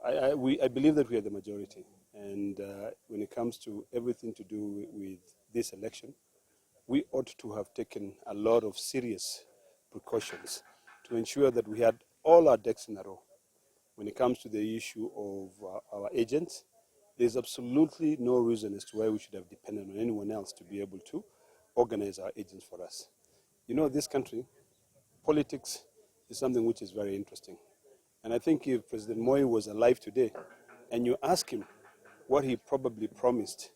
I believe that we are the majority, and when it comes to everything to do with this election, we ought to have taken a lot of serious precautions to ensure that we had all our ducks in a row. When it comes to the issue of our agents, there's absolutely no reason as to why we should have depended on anyone else to be able to organize our agents for us. You know, this country, politics is something which is very interesting. And I think if President Moi was alive today, and you ask him what he probably promised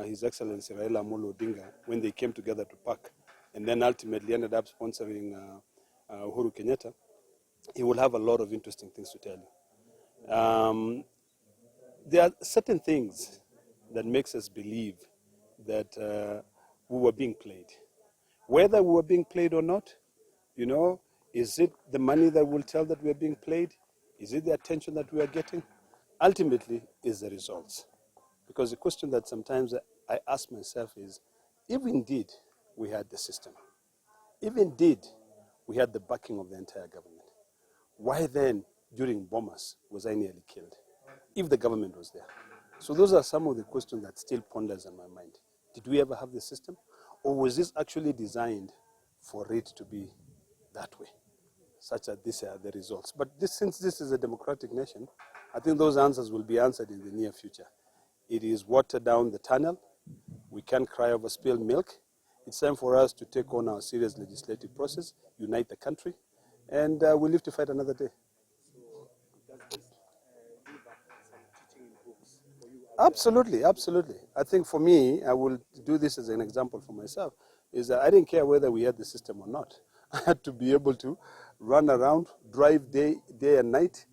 His Excellency Raila Amolo Odinga when they came together to PAC, and then ultimately ended up sponsoring Uhuru Kenyatta, he will have a lot of interesting things to tell you. There are certain things that makes us believe that we were being played. Whether we were being played or not, you know, is it the money that will tell that we are being played? Is it the attention that we are getting? Ultimately, is the results. Because the question that sometimes I ask myself is, if indeed we had the system, if indeed we had the backing of the entire government, why then, during bombers, was I nearly killed? If the government was there. So those are some of the questions that still ponders in my mind. Did we ever have the system? Or was this actually designed for it to be that way, such that these are the results? But since this is a democratic nation, I think those answers will be answered in the near future. It is watered down the tunnel. We can't cry over spilled milk. It's time for us to take on our serious legislative process, unite the country, and we live to fight another day. Absolutely, absolutely. I think for me, I will do this as an example for myself, is that I didn't care whether we had the system or not. I had to be able to run around, drive day and night,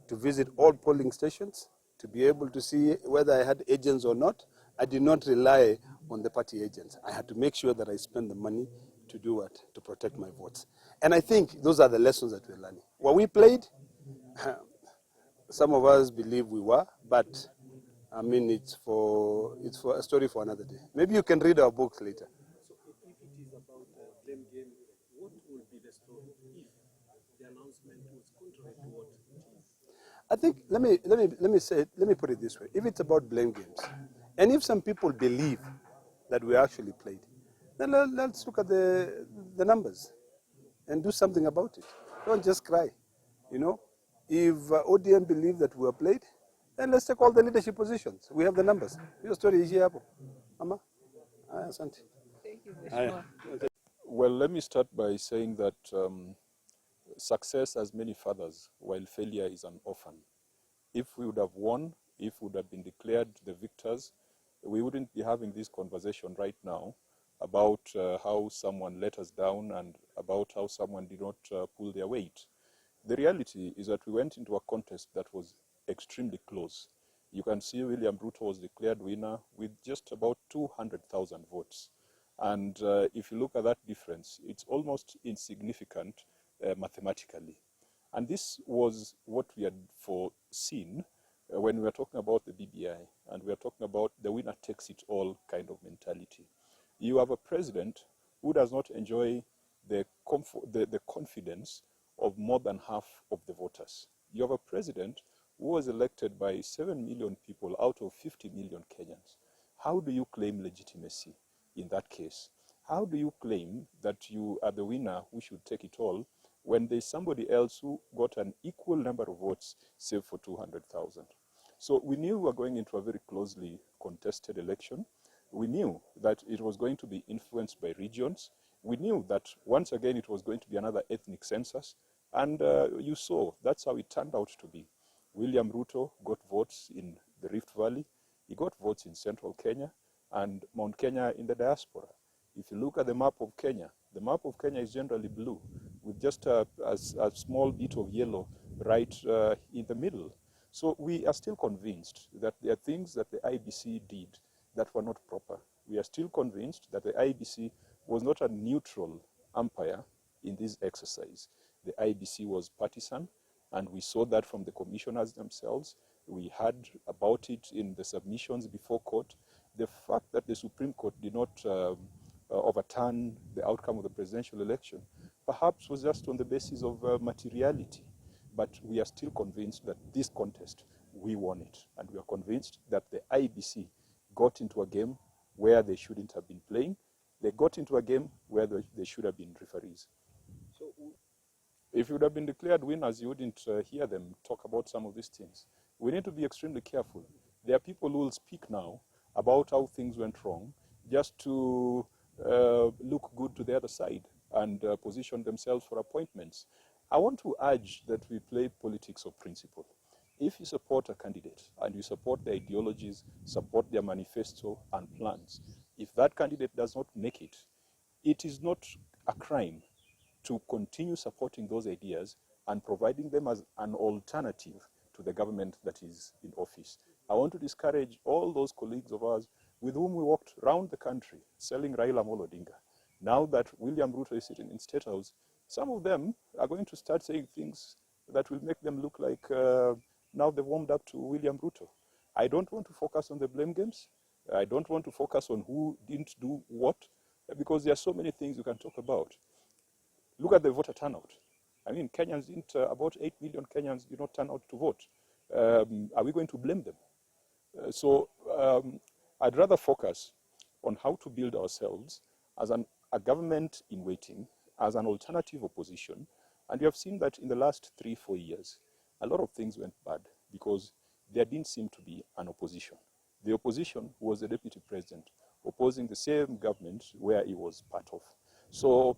to visit all polling stations, to be able to see whether I had agents or not. I did not rely on the party agents. I had to make sure that I spent the money to do what? To protect my votes. And I think those are the lessons that we're learning. Were we played? Some of us believe we were, but I mean, it's for a story for another day. Maybe you can read our books later. So if it is about a blame game, what will be the story if the announcement was contrary to what it is? I think let me put it this way: if it's about blame games, and if some people believe that we actually played, then let's look at the numbers and do something about it. Don't just cry. You know, if ODM believe that we were played, then let's take all the leadership positions. We have the numbers. Your story is here. Mama. Asante. Thank you, Mheshimiwa. Well, let me start by saying that success has many fathers, while failure is an orphan. If we would have won, if we would have been declared the victors, we wouldn't be having this conversation right now about how someone let us down and about how someone did not pull their weight. The reality is that we went into a contest that was extremely close. You can see William Ruto was declared winner with just about 200,000 votes. And if you look at that difference, it's almost insignificant mathematically. And this was what we had foreseen when we were talking about the BBI, and we are talking about the winner takes it all kind of mentality. You have a president who does not enjoy the confidence of more than half of the voters. You have a president who was elected by 7 million people out of 50 million Kenyans. How do you claim legitimacy in that case? How do you claim that you are the winner who should take it all when there's somebody else who got an equal number of votes, save for 200,000? So we knew we were going into a very closely contested election. We knew that it was going to be influenced by regions. We knew that once again it was going to be another ethnic census. And you saw that's how it turned out to be. William Ruto got votes in the Rift Valley, he got votes in central Kenya, and Mount Kenya in the diaspora. If you look at the map of Kenya, the map of Kenya is generally blue, with just a small bit of yellow right in the middle. So we are still convinced that there are things that the IBC did that were not proper. We are still convinced that the IBC was not a neutral umpire in this exercise. The IBC was partisan, and we saw that from the commissioners themselves. We heard about it in the submissions before court. The fact that the Supreme Court did not overturn the outcome of the presidential election perhaps was just on the basis of materiality. but we are still convinced that this contest, we won it. And we are convinced that the IBC got into a game where they shouldn't have been playing. They got into a game where they should have been referees. So If you would have been declared winners, you wouldn't hear them talk about some of these things. We need to be extremely careful. There are people who will speak now about how things went wrong just to look good to the other side and position themselves for appointments. I want to urge that we play politics of principle. If you support a candidate and you support their ideologies, support their manifesto and plans, if that candidate does not make it, it is not a crime to continue supporting those ideas and providing them as an alternative to the government that is in office. I want to discourage all those colleagues of ours with whom we walked around the country selling Raila Amolo Odinga. Now that William Ruto is sitting in State House, some of them are going to start saying things that will make them look like now they've warmed up to William Ruto. I don't want to focus on the blame games. I don't want to focus on who didn't do what, because there are so many things you can talk about. Look at the voter turnout. I mean, Kenyans didn't, about 8 million Kenyans did not turn out to vote. Are we going to blame them? So I'd rather focus on how to build ourselves as a government in waiting, as an alternative opposition. And you have seen that in the last 3-4 years, a lot of things went bad because there didn't seem to be an opposition. The opposition was the deputy president opposing the same government where he was part of. So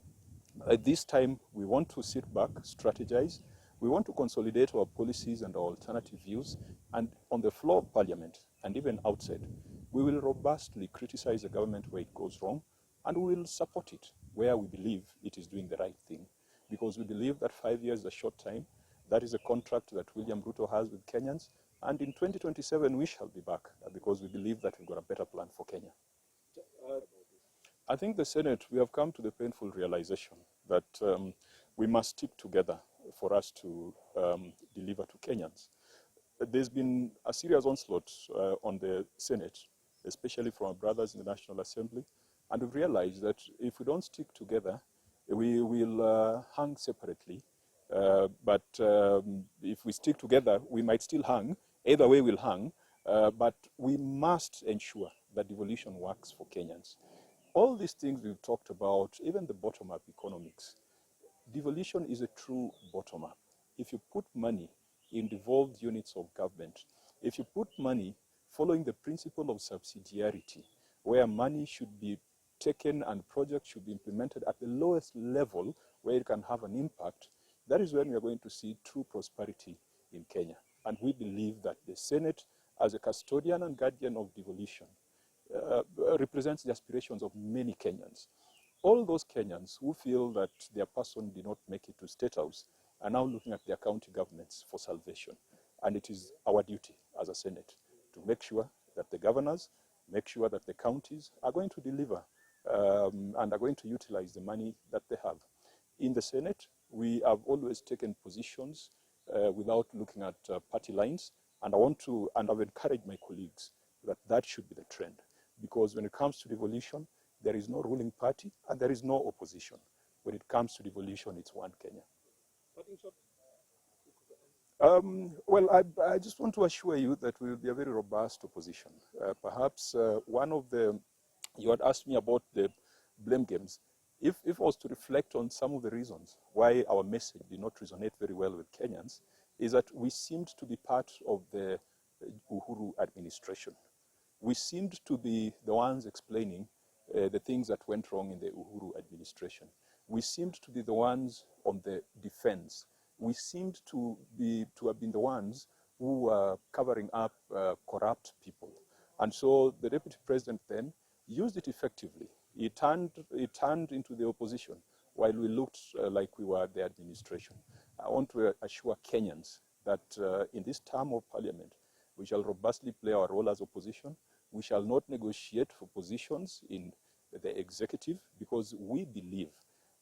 at this time, we want to sit back, strategize. We want to consolidate our policies and our alternative views. And on the floor of Parliament, and even outside, we will robustly criticize the government where it goes wrong, and we will support it where we believe it is doing the right thing. Because we believe that 5 years is a short time. That is a contract that William Ruto has with Kenyans. And in 2027, we shall be back because we believe that we've got a better plan for Kenya. I think the Senate, we have come to the painful realization that we must stick together for us to deliver to Kenyans. There's been a serious onslaught on the Senate, especially from our brothers in the National Assembly, and we've realized that if we don't stick together, we will hang separately. But if we stick together, we might still hang. Either way, we'll hang. But we must ensure that devolution works for Kenyans. All these things we've talked about, even the bottom-up economics, devolution is a true bottom-up. If you put money in devolved units of government, if you put money following the principle of subsidiarity, where money should be taken and projects should be implemented at the lowest level where it can have an impact, that is when we are going to see true prosperity in Kenya. And we believe that the Senate, as a custodian and guardian of devolution, represents the aspirations of many Kenyans. All those Kenyans who feel that their person did not make it to State House are now looking at their county governments for salvation. And it is our duty as a Senate to make sure that the governors, make sure that the counties are going to deliver and are going to utilize the money that they have. In the Senate, we have always taken positions without looking at party lines, and I've encouraged my colleagues that should be the trend. Because when it comes to devolution, there is no ruling party and there is no opposition. When it comes to devolution, it's one Kenya. Well, I just want to assure you that we will be a very robust opposition. Perhaps one of you had asked me about the blame games. If I was to reflect on some of the reasons why our message did not resonate very well with Kenyans, is that we seemed to be part of the Uhuru administration. We seemed to be the ones explaining the things that went wrong in the Uhuru administration. We seemed to be the ones on the defense. We seemed to have been the ones who were covering up corrupt people. And so the deputy president then used it effectively. He turned into the opposition while we looked like we were the administration. I want to assure Kenyans that in this term of parliament, we shall robustly play our role as opposition. We shall not negotiate for positions in the executive because we believe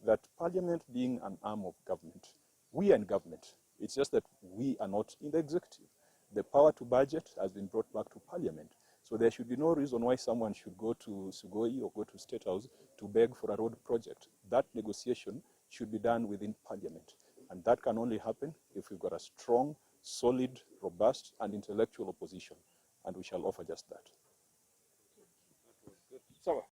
that parliament being an arm of government, we are in government. It's just that we are not in the executive. The power to budget has been brought back to parliament. So there should be no reason why someone should go to Sugoi or go to State House to beg for a road project. That negotiation should be done within parliament. And that can only happen if we've got a strong, solid, robust, and intellectual opposition. And we shall offer just that. Sawa.